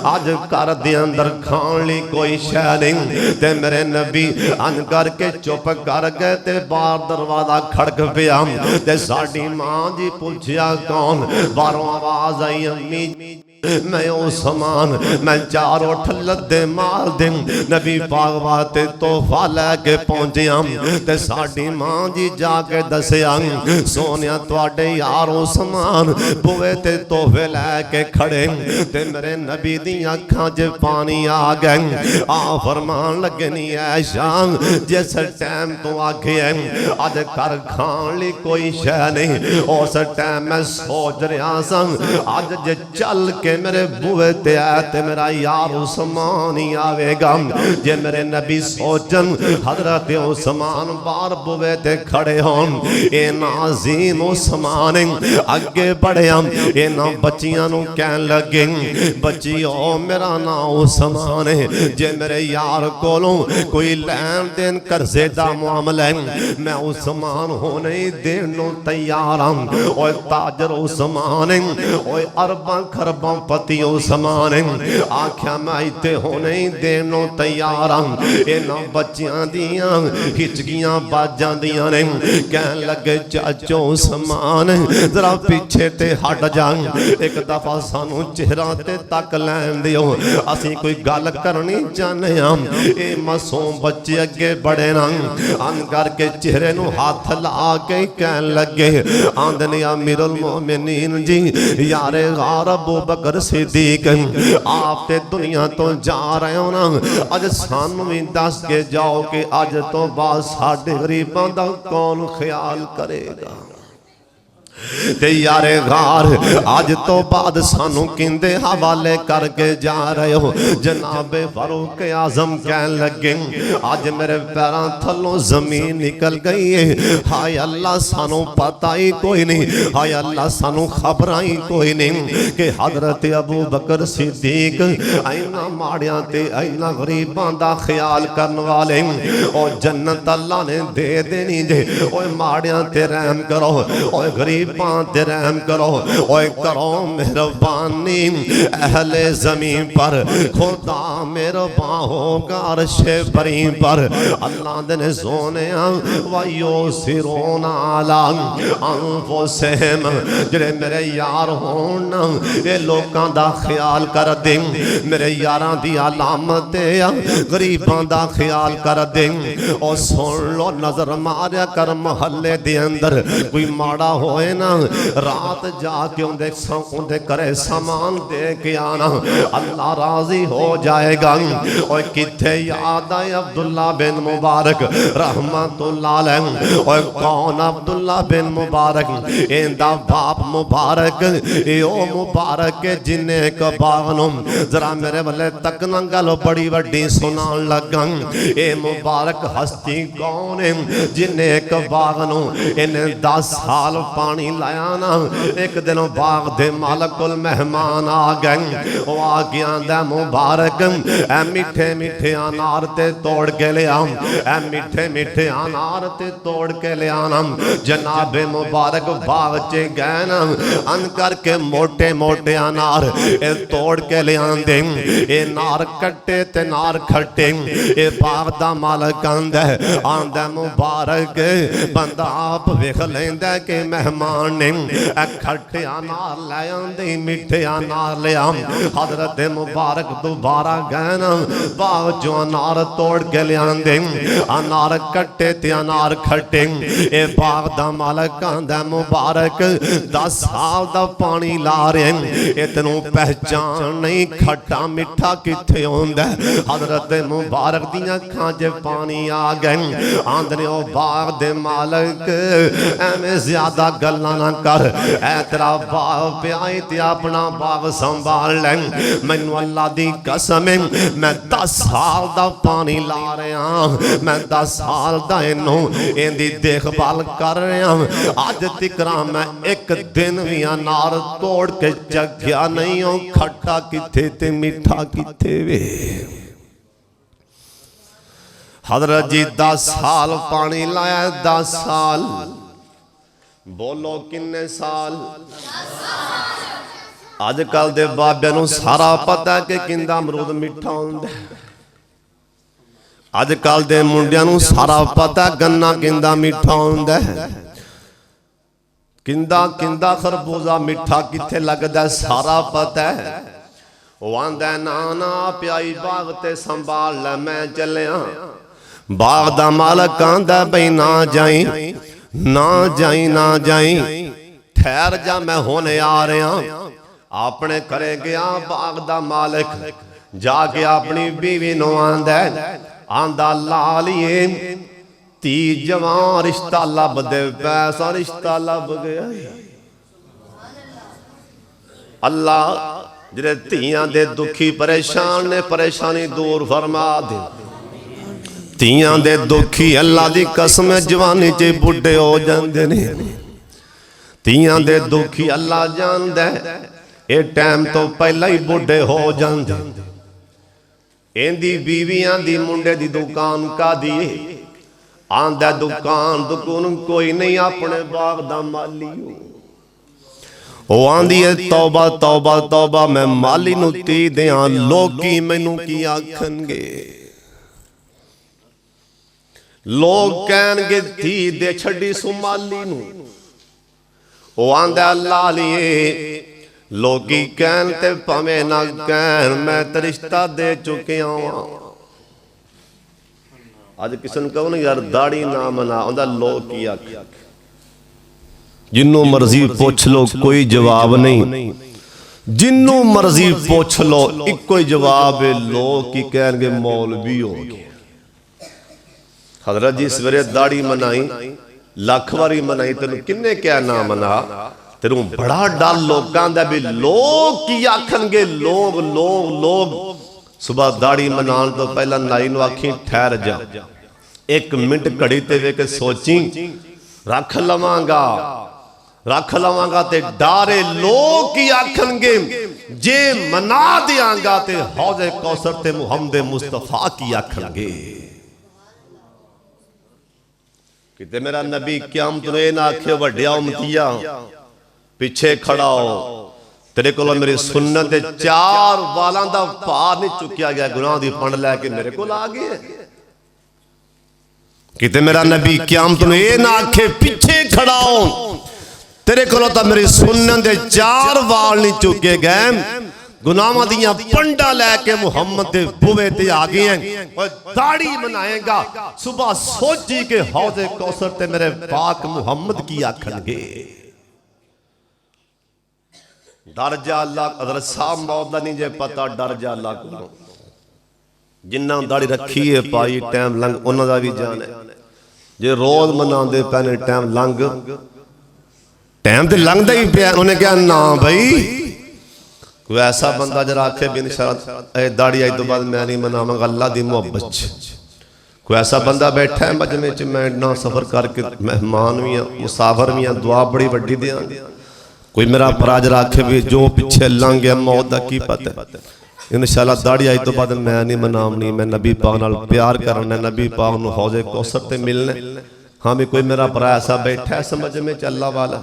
अज घर दे अंदर खान ली कोई शह नहीं। ते मेरे नबी अन करके चुप कर गए ते बाहर दरवाजा खड़क पिया, ते साडी मां जी पूछया कौन, बाहरों आवाज आई अम्मी मैं उस्मान, मैं चार उठ लद्दे मार दे नबी पाक वास्ते तोहफा लैके पहुंचिया। ते साडी मां जी जाके दसिया सोनिया तुहाडे यार उस्मान बुए ते तोहफे लैके खड़े, ते मेरे नबी दी अखां च पानी आ गए। आ फरमान लगे नी ऐशा जिस टाइम तू आखे अज घर खान ली कोई शह नहीं, उस टाइम मैं सोच रहा सा अज जे चल के मेरे बुए ते आए ते मेरा यार उस्मान ही आवेगा। जे मेरे नबी सोचन हजरत उस्मान बार बुए ते खड़े होन, ए नाज़ीम उस्मान अगे बढ़े, इन्हां बच्चियां नूं कहन लगे बच्चियो मेरा नाम उस्मान है, जे मेरे यार कोलों कोई लैन देन कर्जे दा मामला है मैं उस्मान होने देन नूं तैयार हां। ओए ताजर उस्मान ओए अरबां खरबां पति उस्मान आख्या मैं इत्थे होने देनों तैयार हां। इन्हां बच्चियां दियां हिचकियां बज जांदियां ने, कहन लगे चाचो उस्मान जरा पीछे ते हट जा, एक दफा सानू चेहरा ते तक लैन दियो, असीं कोई गल करनी चाहने हां। ए मासूम बच्चे अगे बढ़े ना, अन करके चेहरे नूं हाथ ला के कहन लगे आंदने अमीरुल मोमिनीन जी यारे गार अबू बकर सिद्दीक आप ते दुनिया तो जा रहे हो ना, अज सानू भी दस के जाओ कि अज तो बाद साडे गरीबां दा कौन ख्याल करेगा। ते यारे गार अज तो बाद सानू किंदे हवाले करके जा रहे हो। जनाबे फारूक आजम कहन लगे अज मेरे पैरों थलों जमीन निकल गई है, हाय अल्लाह सानू पता ही कोई नहीं, हाय अल्लाह सानू खबर ही कोई नहीं कि हजरत अबू बकर सिद्दीक इन्हां माड़ियां ते इन्हां गरीबां दा ख्याल करने वाले और जन्नत अल्लाह ने दे देनी जे। ओए माड़ियां ते रहम करो, ओए गरीब ते रहम करो, ओए करो मेहरबानी अहले जमीन पर, खुदा मेहरबान होगा अर्शे बरी पर। अल्लाह दे सोने वायो सिरोना अला अनफुसिहिम जेड़े मेरे यार होन ये लोकां दा ख्याल कर दे, मेरे यारां दी अलामत गरीबां दा ख्याल कर दे। और सुन लो नजर मारिया कर महल्ले दे अंदर कोई माड़ा होए ना रात जाके उनके घरे सामान दे के आना, अल्लाह राजी हो जाएगा। और किथे याद है अब्दुल्ला बिन मुबारक रहमतुल्लाह अलैह। और कौन अब्दुल्ला बिन मुबारक, इंदा बाप मुबारक, ओ मुबारक के जिन्ने कबागनों जरा मेरे वाले तक न गल बड़ी वड्डी सुनान लगा। ए मुबारक हस्ती कौन है जिन्ने कबागनों इन्हें 10 साल पानी लाया ना। एक दिन बाग दे मालक कोल मेहमान आ गए, वो आ गया मुबारक ऐ मीठे मीठे अनार ते तोड़ के ले आम, ऐ मीठे मीठे अनार ते तोड़ के ले आना। जनाबे मुबारक बाग च गए ना, अन करके मोटे मोटे अनार ए तोड़ के ले आंदे। ए नार कट्टे ते नार खट्टे, ए बाग दा मालक आंदा मुबारक बंदा आप वेख लेंदा कि मेहमान ने ए खट्टे अनार ले आंदे, मीठे अनार ले आम। हजरत मुबारक दोबारा गए ना, बाग जो अनार तोड़ के ले आंदे, अनार कट्टे ते अनार खट्टे। ए बाग दा मालक आंदा मुबारक 10 साल दा पानी ला रहे, ए तेनों पहचान नहीं खट्टा मिठा किथे होंदा। हजरत मुबारक दी अखां च पानी आ गए। आंदे ओ बाग दे मालक एवें ज्यादा गल्लां ना कर, ऐ तेरा बाग प्याई ते अपना बाग संभाल ले। मैनू अल्लाह दी कसम है मैं 10 साल दा पानी ला रहा, मैं 10 साल दा इनू इंदी देखभाल कर रहा। अज तिकरा मैं एक दिन भी अनार तोड़ के चखिया नहीं हो, खट्टा किथे ते मीठा किथे वे। हजरत जी 10 साल पानी लाया, 10 साल बोलो किन्ने साल। अजकल दे बाबे नूं सारा पता कि किंदा अमरूद मिठा होंदा। अजकल दे मुंडियां नूं सारा पता गन्ना किंदा मिठा होंदा। किंदा किंदा खरबूजा मिठा किथे लगदा सारा पता है। वो आंदा ना ना प्याई बाग ते संभाल ले मैं चलिया। बाग दा मालक आंदा बई ना जाई ना जाई ना जाई, ठहर जा मैं होने आ रहा। अपने घरे गया बाग दा मालिक, जाके अपनी बीवी नूं आंदा लालिए धी जवान रिश्ता लब दे, पैसा रिश्ता लब गया। अल्लाह जिहड़े धीआं दे दुखी परेशान ने परेशानी दूर फरमा दे। धीआं दे दुखी अल्लाह दी कसम जवानी च बुढ़े हो जांदे ने। धीआं दे दुखी अल्लाह जानदा है ये टाइम तो पहला ही बुढ़े हो जांदे। इंदी बीवियां दी मुंडे दी दुकान का दी आंदा दुकान दुकान कोई नहीं, अपने बाग दा माली ओ आंदी है तौबा तौबा तौबा मैं माली नूं ती दियां, लोकी मैनू की आखणगे। लोग कहणगे धी दे छड्डी सु माली नूं। ओ आंदा लालिए लोगी कहन ते भावें ना कहन मैं ते रिश्ता दे चुकिया वां। अज किसी ने कहो ना यार दाढ़ी ना मना, आंदा लोग की आख। जिन्नों मर्जी पूछ लो कोई जवाब नहीं, जिन्नों मर्जी पूछ लो इको ही जवाब है, लोग की कहणगे मौलवी हो गए। हजरत जी सवेरे दाढ़ी मनाई, लख वारी मनाई, तेन किन्ने क्या ना मना। तेनू बड़ा डर लोगों का भी लोग की आखणगे। लोग लोग लोग सुबह दाढ़ी मनाने तो पहला नाई नूं आखी ठहर जा, 1 मिनट घड़ी ते वे के सोची रख लवांगा ते डारे लोग की आखणगे। जे मना दियांगा ते हौज़े कौसर ते मुहम्मद मुस्तफा की आखणगे। किते मेरा नबी क़यामत नूं इह ना आखे वड्डिया उम्मतिया पिछे खड़ा हो, तेरे को मेरी सुन्नत दे 4 वालां दा भार नहीं चुकिया गया, गुनाह दी फंड लैके मेरे को आ गए। किते मेरा नबी क़यामत नूं इह ना आखे पिछे खड़ा हो, तेरे को मेरी सुन्नत दे 4 वाल नहीं चुके गए, गुनाहां दियां पंडा लैके मुहम्मद दे बुवे ते आ गए हैं। और दाढ़ी मनाएगा सुबह सोची के हौज़े कौसर ते मेरे पाक मुहम्मद की आखणगे। डर जा अल्लाह हज़रत साहब मौत दा नहीं जे पता डर जा अल्लाह को जिन्ना दाढ़ी रखी है पाई टाइम लंघ उन्हां दा भी जान है जे रोज मनांदे पैने टाइम लंघ टाइम तो लंघदा ही पिया उन्हें कहा ना भाई कोई ऐसा बंदा जरा आखे भी नहीं दाढ़ी आज तो बाद मैं नहीं मनावांगा अल्लाह दी मुहब्बत कोई ऐसा बंदा बैठा है मजमे च मैं ना सफर करके मेहमान भी हाँ मुसाफर भी हाँ दुआ बड़ी वड्डी दियां कोई मेरा भरा जरा आखे भी जो पिछे लंघ गया मौत दा की पता इंशाअल्लाह दाढ़ी आज तो बाद मैं नहीं मनावनी मैं नबी पाक नाल प्यार करना नबी पाक नूं हौज़े कौसर ते मिलने हाँ भी कोई मेरा भरा ऐसा बैठा है समझ में अल्लाह वाला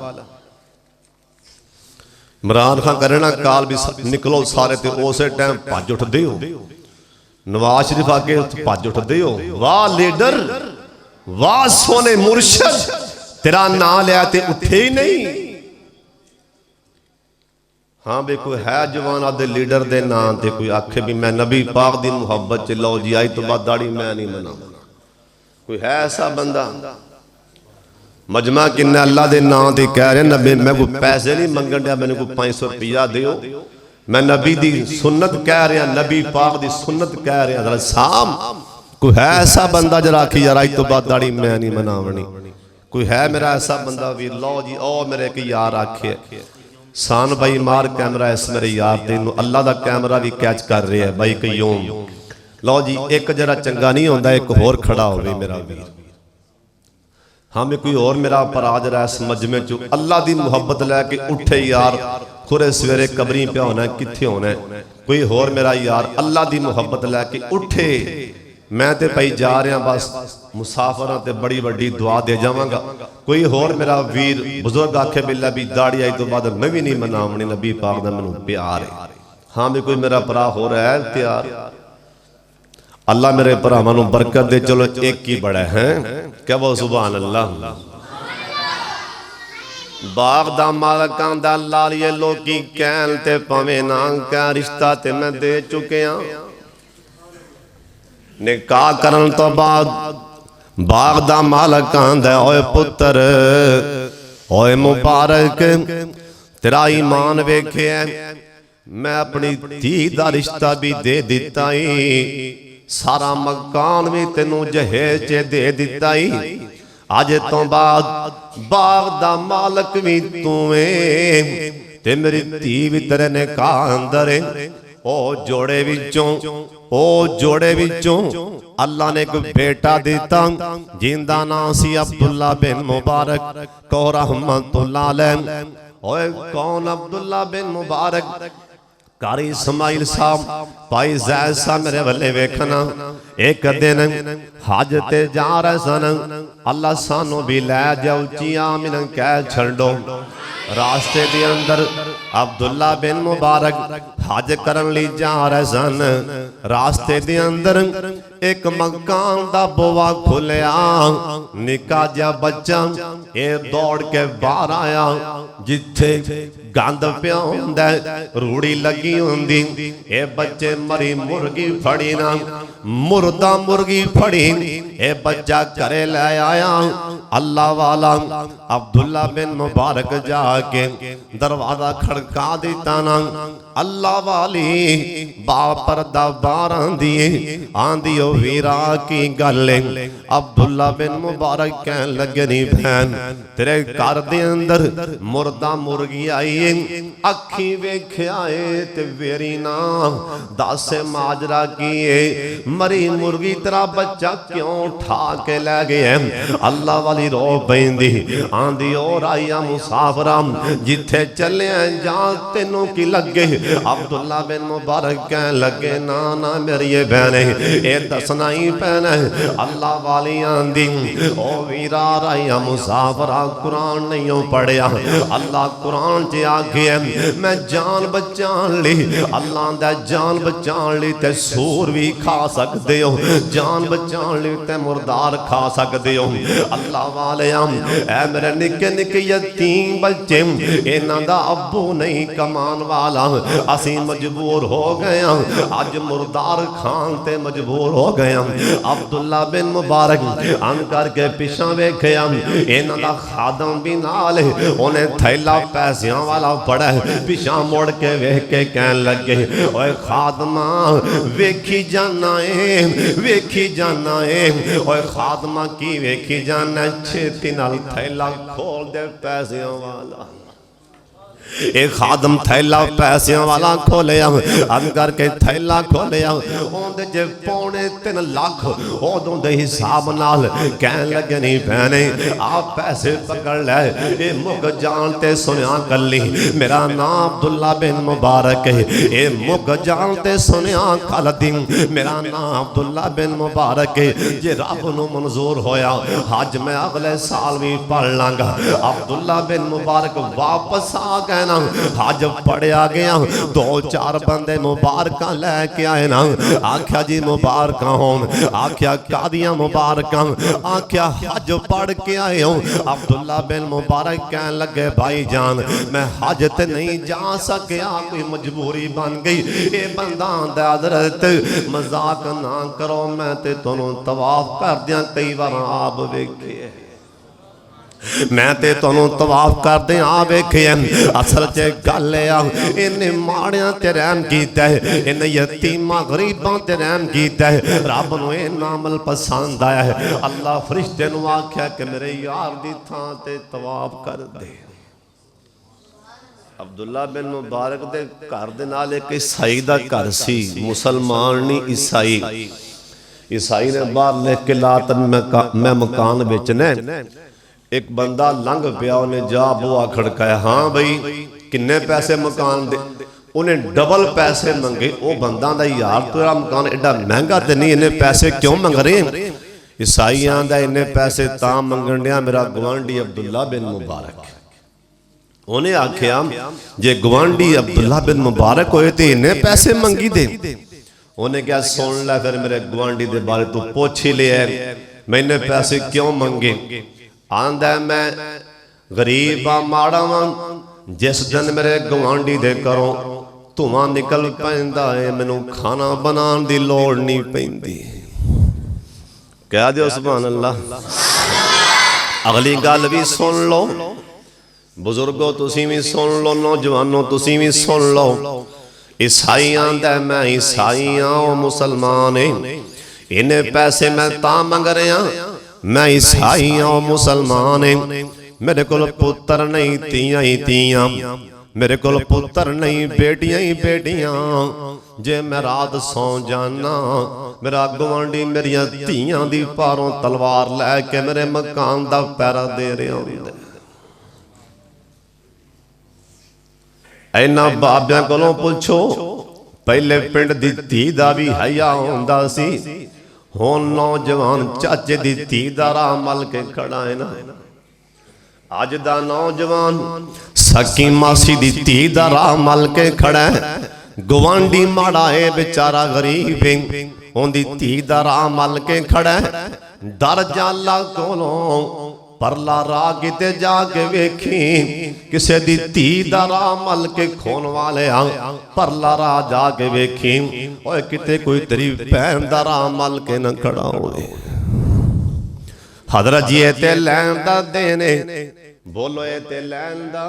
इमरान खान करना काल भी निकलो सारे ते उस टाइम भज उठदे हो नवाज शरीफ आके भज उठदे हो वाह लीडर वाह सोने मुर्शद तेरा नाम लिया ते उठे ही नहीं हाँ भी कोई है जवान आदे लीडर दे नाम ते कोई आखे भी मैं नबी पाक दी मुहब्बत च लो जी आज तो बाद दाढ़ी मैं नहीं मनाऊंगा कोई है ऐसा बंदा मजमा किन्ना अल्लाह दे नाम ते कह रहे नबी मैं कोई पैसे नहीं मंगन दिया मैंने कोई 500 रुपया दियो मैं नबी दी सुन्नत कह रहा नबी पाक दी सुन्नत कह रहा हज़रत साहब कोई है ऐसा बंदा जरा आखी यार आज तो बाद दाढ़ी मैं नहीं मनावनी कोई है मेरा ऐसा बंदा भी लो जी ओ मेरे एक यार आखे सान भाई मार कैमरा इस मेरे यार तेन अल्लाह दा कैमरा भी कैच कर रहा है भाई कयूम लो जी एक जरा चंगा नहीं होंदा एक होर खड़ा होवे मेरा वीर हाँ मैं कोई और मेरा पराज रहा इस मजमे चो अल्लाह दी मुहब्बत लैके उठे यार खुरे सवेरे कबरी पे होना किथे होना कोई होर मेरा यार अल्लाह दी मुहब्बत लैके उठे मैं ते भाई जा रहा बस मुसाफर ते बड़ी वड्डी दुआ दे जावांगा कोई होर मेरा वीर बुजुर्ग आखे बिल्ला भी दाढ़ी आई तो बाद मैं भी नहीं मनावनी नबी पाक दा मैनूं प्यार है हाँ भी कोई मेरा भरा हो रहा है तैयार अल्लाह मेरे भरावां नूं बरकत दे चलो एक ही बड़ा है क्या वो सुभान अल्लाह बाग दा मालक आंदा लालिए लोकी कहन ते पवे ना क्या रिश्ता ते मैं दे चुके हां निकाह करन तो बाद बाग दा मालक आंदा ओए पुत्र ओए मुबारक तेरा ईमान वेखे मैं अपनी धी दा रिश्ता भी दे दिता ही सारा मकान भी तेनू जहेज च दे दिता ही अज तो बाद बाग दा मालक भी तू ते मेरी धी भी तेरे ने कहा अंदर ओ जोड़े विचों अल्लाह ने एक बेटा दिता जिंदा नाम सी अब्दुल्ला बिन मुबारक को रहमतुल्लाह अलैह ओए कौन अब्दुल्ला बिन मुबारक कारी इस्माइल साहब भाई जैद साहब मेरे वल्ले वेखना एक दिन हज ते जा रहे सन अल्लाह सानू भी लै जाओ जी आमीन कह छड़ो रास्ते दे अंदर अब्दुल्ला बिन मुबारक हज करन लई जा रहे सन रास्ते दे अंदर एक मकान दा बुआ खुलिया निका जा बच्चा ये दौड़ के बाहर आया जिथे गंद पिया हुंदा रूड़ी लगी हुंदी ए बच्चे मरी मुर्गी फड़ी ना मुर्दा मुर्गी फड़ी ए बच्चा घरे ले आया अल्लाह वाला अब्दुल्ला बिन मुबारक जाके दरवाजा खड़का दिता ना अल्लाह वाली बाप पर्दा बाहर आंदी ओ वीरा की गल अब्दुल्ला बिन मुबारक कह लगे नी बहन तेरे घर दे अंदर मुर्दा मुर्गी आई अखी वेख्या ते वेरी ना दस माजरा की मरी मुर्गी तेरा बच्चा क्यों उठा के लै गए अल्लाह वाली रो पैंदी आंदी और आईया मुसाफरा जिथे चले जा तेनों की लगे अब्दुल्ला बिन मुबारक कह लगे ना ना मेरी बहने ये दसना ही पैना अल्लाह वाली आंदी ओ वीरा राइया मुसाफरा कुरान नहीं पढ़िया अल्लाह कुरान च आखे मैं जान बचान ली अल्लाह दा जान बचान ली ते सूर भी खा सकते हो जान बचान ली ते मुर्दार खा सकते हो। अल्लाह वाले ऐ मेरे निके निके यतीम बच्चे इन्हां दा अब्बू नहीं कमान वाला, असी मजबूर हो गए अज मुर्दार खान ते मजबूर हो गए। अब्दुल्ला बिन मुबारक अन करके पिछा वेख्या इन्हां दा खादम भी नाल उन्हें थैला पैसियां वाला पड़ा पिछा मुड़ के वेख के कहन लगे ओए खादमा वेखी जाना है वेखी जाना है। ओए खादमा की वेखी जाना, छेती नाल थैला खोल दे पैसियां वाला। एक खादम थैला पैसियां वाला खोलिया अन करके थैला खोलिया उहदे च पौने 3 लाख उदों दे हिसाब नाल कहन लगे नहीं भैने आप पैसे पकड़ ले ये मुक जान ते सुनिया कली मेरा नाम अब्दुल्ला बिन मुबारक है, ये मुक जान ते सुनिया कल दिन मेरा नाम अब्दुल्ला बिन मुबारक है। जे रब नूं मंजूर होया हज मैं अगले साल भी पढ़ लांगा। अब्दुल्ला बिन मुबारक वापस आ गए ना, हज पढ़िया गया 2-4 बंदे मुबारक लैके आए ना। आख्या जी मुबारक होन, आख्या कादियां मुबारक, आख्या हज पढ़ के आए हो। अब्दुल्ला बिन मुबारक कहन लगे भाई जान मैं हज ते नहीं जा सकिया, कोई मजबूरी बन गई। ये बंदा आंदा हजरत मजाक ना करो मैं ते तुहानू तवाफ कर दियां कई बार आप वेखे मैं ते तुहानू तवाफ करदे आ वेखे। असल च गल इन्हें माड़ियां ते रहम कीता है, इन्हें यतीमां गरीबां ते रहम कीता है। रब नूं इन्ना अमल पसंद आया है। अल्लाह फरिश्ते नूं आख्या कि मेरे यार दी थां ते तवाफ कर दे। अब्दुल्ला बिन मुबारक दे घर दे नाल एक ईसाई दा घर सी, मुसलमान नहीं ईसाई। ईसाई ने बाहर लिख के लात मैं मकान बेचना। एक बंदा लंघ पिया उन्हें जा बुआ खड़काया, हाँ बई किन्ने पैसे मकान दे? उन्हें डबल पैसे मंगे। वो बंदा दा यार तेरा मकान एडा महंगा तो नहीं, इन्ने पैसे क्यों मंग रहे? ईसाई आंदा इन्ने पैसे ता मंगण दिया मेरा गवांढी अब्दुल्ला बिन मुबारक। उन्हें आख्या जे गवांढी अब्दुल्ला बिन मुबारक होए तो इन्ने पैसे मंगी दे। उन्हें क्या सुन लै फिर मेरे गवांढी दे बारे तू पुछ ही लिया मैंने पैसे क्यों मंगे। आंदा मैं गरीब आ माड़ा वां, जिस दिन मेरे गवांढी दे घरों धुआं निकल पैंदा है मैनू खाना बनाने की लोड़ नहीं पैंदी। कह दो सुभान अल्लाह। अगली गल भी सुन लो, बुजुर्गो तुसी भी सुन लो, नौजवानों तुसी भी सुन लो। ईसाई आंदा मैं ईसाई हाँ मुसलमान है, इन्हें पैसे मैं ता मंग रहा मैं ईसाई हाँ मुसलमान है। मेरे को पुत्र नहीं तियां ही तियां, मेरे को पुत्र नहीं बेटियां ही बेटियां। जे मैं रात सौ जाना मेरा गवांढी मेरिया तियां दी पारों तलवार लैके मेरे मकान दा पैरा दे रहा होंदा। इन्हां बाबियां कोलों पुछो पहले पिंड दी धी दा भी हया होंदा सी, हुण नौजवान चाचे दी धी दा राह मल के खड़ा है ना। अज दा नौजवान सकी मासी दी धी दा राह मल के खड़ा है। गवांढी माड़ा है बेचारा गरीब है, उनदी धी दा राह मल के खड़ा है। डर जाला कोलों परला राह किते जाके वेखी किसे दी धी दा राह मल के खोन वाले आ। परला राह जाके वेखी ओए किते कोई तेरी भैन दा राह मल के न खड़ा होवे। हजरत जी ते लैन दा देने बोलो ए ते लैन दा।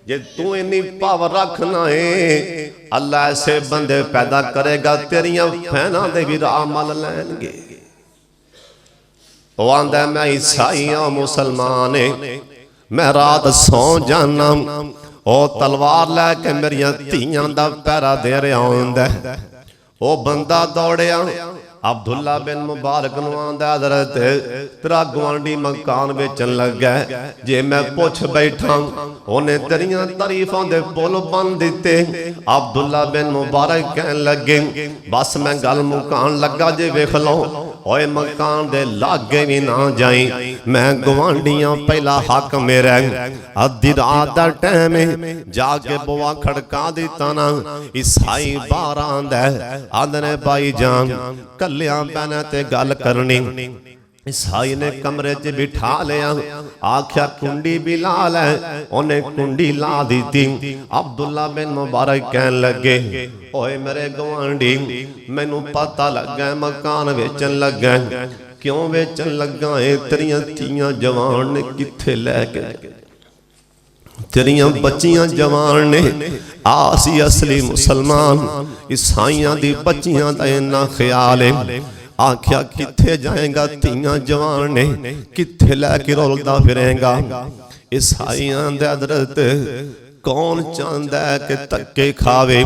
जे तू इन्नी पावर रखना है अल्लाह ऐसे बंदे पैदा करेगा तेरियां भैनां दे भी राह मल लैणगे। वो आंदा मैं ईसाई हाँ मुसलमान है, मैं रात सौ जाना ओ तलवार लैके मेरिया धीयां दा पैरा दे रहा होंदा। वो बंदा दौड़िया अब्दुल्ला बिन मुबारक नूं आंदा हज़रत तेरा गवांढी मकान बेचन लगा, जे मैं पुछ बैठा उन्हें तेरियां तारीफां दे पुल बन दिते। अब्दुल्ला बिन मुबारक कहन लगे बस मैं गल मुकान लगा जे वेख लो ओए मकान दे लागे भी ना जाई, मैं गवांढियां पहला हक मेरा। अद्धी रात दा टाइम जाके बुआ खड़का दिता ना, ईसाई बाहर आंदा आंदे भाई जान कलियां बैना ते गल करनी। ईसाई ने कमरे च बिठा लिया, आख्या कुंडी भी ला लै, उन्हें कुंडी ला दी थी। अब्दुल्ला बिन मुबारक कहन लगे, ओए मेरे गवांडी, मैनू पता लगा मकान वेचन लगा। क्यों वेचन लगा है? तेरियां धीआं जवान ने किथे लैके, तेरियां बच्चियां जवान ने। आसी असली मुसलमान, ईसाइयां दी बच्चियां दा इन्ना ख्याल है। आख्या किथे जाएगा? धीआं जवान ने किथे लैके रोलदा फिरेगा? ईसाइयां दे हज़रत कौन चाहता है कि धक्के खावे?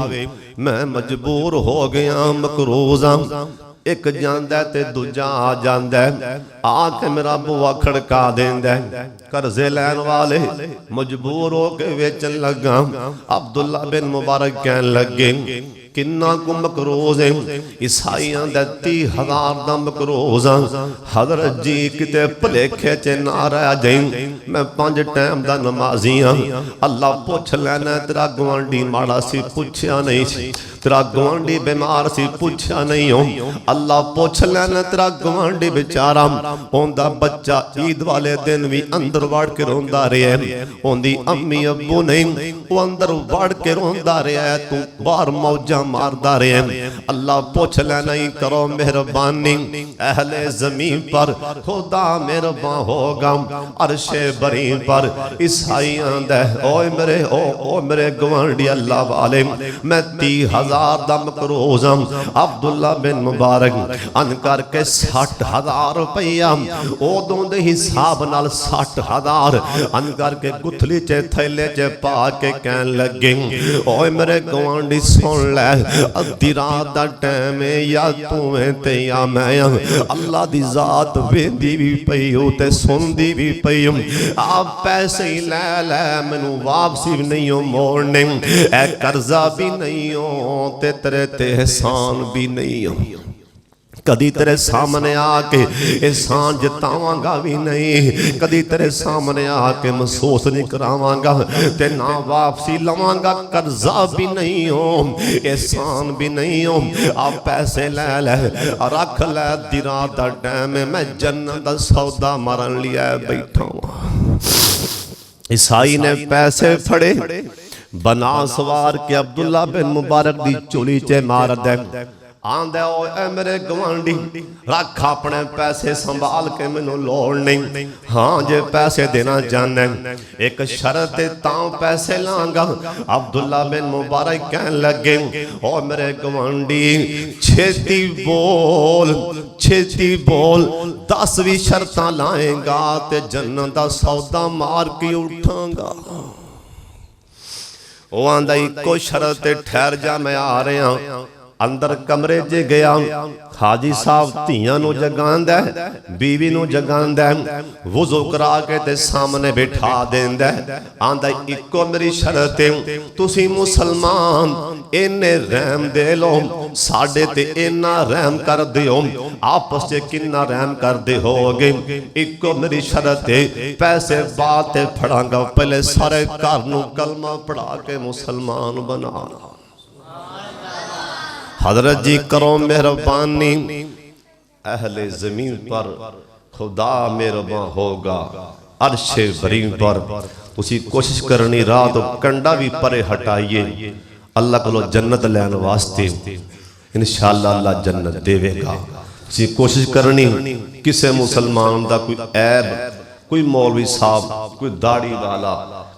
मैं मजबूर हो गया, मकरूज़ हां। एक जांदा ते दूजा आ जांदा, आके मेरा बुआ खड़का देंदा। कर्जे लैन वाले मजबूर हो के वेचन लगा। अब्दुल्ला बिन मुबारक कहन लगे, किन्ना को मकरूज है? ईसाइयां दा 30,000 दा मकरूज हां। हज़रत जी किते भलेखे च ना रह जाई, मैं 5 टाइम दा नमाजी हां। अल्लाह पुछ लेना तेरा गवांडी माड़ा सी, पुछया नहीं सी। तेरा गवांडी बीमार सी, पुछया नहीं हो। अल्लाह पुछ लेना तेरा गवांडी बेचारा ओंदा बच्चा ईद वाले दिन भी अंदर वड़ के रोंदा रहा, ओंदी अम्मी अब्बू नहीं, वो अंदर वड़ के रोंदा रहा, तू बाहर मौजा मारदा रहा। अल्लाह पुछ लेना ही करो मेहरबानी अहले ज़मीन पर, खुदा मेहरबान होगा अर्शे बरी पर। ईसाइयां दे ओए मेरे गवांडी अल्लाह वाले, मैं 30,000 दा मकरूज़ हां। अब्दुल्ला बिन मुबारक अन करके 60,000 रुपया उदों दे हिसाब नाल 60,000 अन करके गुथली च थैले च पा के कहन लगे, ओए मेरे गवांडी सुन लै, अद्धी रात दा टाइम है, या तू है ते या मैं। अल्लाह दी जात वेंदी भी पई हो ते सुनदी भी पई हो। आप पैसे ही लै लै, मैनू वापसी भी नहीं हो मोड़ने, ए कर्जा भी नहीं हो ते तेरे ते एहसान भी नहीं हो। कदी तेरे सामने आके एहसान जतावांगा भी नहीं, कदी तेरे सामने आके महसूस नहीं करावांगा, ते ना वापसी लवांगा। कर्जा भी नहीं हो, एहसान भी नहीं हो। आप पैसे ले ले रख ले, दिरा दा टाइम मैं जन्नत दा सौदा मारन लिया बैठा हूं। ईसाई ने पैसे फड़े, बना सवार के अब्दुल्ला बिन मुबारक दी चोली च मार दे। आंदे ओ मेरे गवांडी, रख अपने पैसे संभाल के, मैनू लोड़ नहीं। हाँ जे पैसे देना चाहना, एक शर्त तां पैसे लांगा। अब्दुल्ला बिन मुबारक कहन लगे, ओ मेरे गवांडी छेती बोल, छेती बोल, 10 भी शर्तां लाएगा ते जन्नत दा सौदा मार के उठांगा। वो आंदा इको शर्त ठहर जा, मैं आ रहा। अंदर कमरे च गया, हाजी साहब धीआं नूं जगांदा, बीवी नूं जगांदा, वुज़ू करा के ते सामने बिठा देंदा। आंदा इको मेरी शर्त है, तुसी मुसलमान इन्ने रहम दे लो, साडे ते इन्ना रहम कर दिओ, आपस च किन्ना रहम करदे होगे। इको मेरी शर्त है, पैसे बाद ते फड़ांगा, पहले सारे घर नूं कलमा पढ़ा के मुसलमान बना। हजरत जी करो मेहरबानी अहले ज़मीन पर, खुदा मेहरबान होगा अर्शे बरी पर। उसी कोशिश करनी रात कंडा भी परे हटाइए, अल्लाह को जन्नत लैन वास्ते इंशाअल्लाह अल्लाह जन्नत देवेगा। उसी कोशिश करनी किसे मुसलमान का कोई ऐब, कोई मौलवी साहब, कोई दाढ़ी वाला,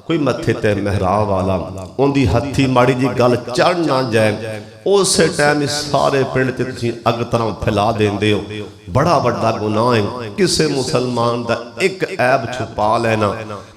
कोई मथे ते मेहराब वाला, उनकी हथी माड़ी जी गल चढ़ ना जाए, उस टाइम सारे पिंड च अग तरह फैला देंदे हो। बड़ा बड़ा गुनाह है किसे मुसलमान का एक ऐब छुपा लेना।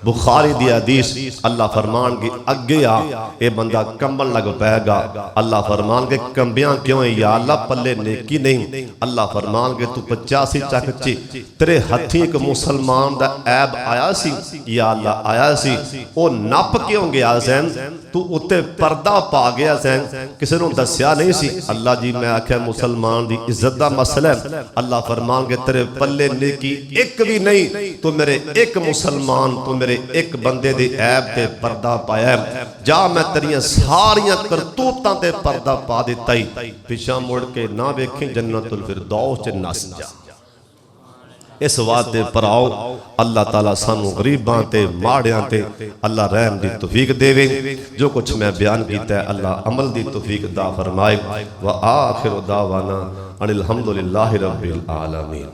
बुखारी दी हदीस, अल्लाह फरमान के अगे आ, ये बंदा कंबन लग पैगा। अल्लाह फरमान के कंबियां क्यों है? या अल्लाह पल्ले नेकी नहीं। अल्लाह फरमान के तू 85 चक ची तेरे हथी एक मुसलमान का ऐब आया सी, या अल्लाह आया सी, ਉਹ ਨੱਪ ਕਿਉਂ ਗਿਆ ਸੈਨ तू उत्ते पर्दा पा गया सैन किसी ने दसिया नहीं सी अल्लाह जी मैं आख्या मुसलमान की इज्जत का मसला है अल्लाह फरमानगे तेरे पल्ले नेकी एक भी नहीं तो मेरे एक मुसलमान तो मेरे एक बंदे दे ऐब ते पर्दा पाया जा मैं तेरियां सारियां करतूतां ते पर्दा पा दिता ही पिछा मुड़ के ना वेखी जन्नतुल फिरदौस च नस जा। इस वास्ते भराओ अल्लाह ताला सानू गरीबां ते माड़ियां ते अल्लाह रहम दी तौफीक देवे। जो कुछ मैं बयान किया है अल्लाह अमल दी तौफीक दा फरमाए। व आखिर दावाना अनिल हम्दुलिल्लाहि रब्बिल आलमीन।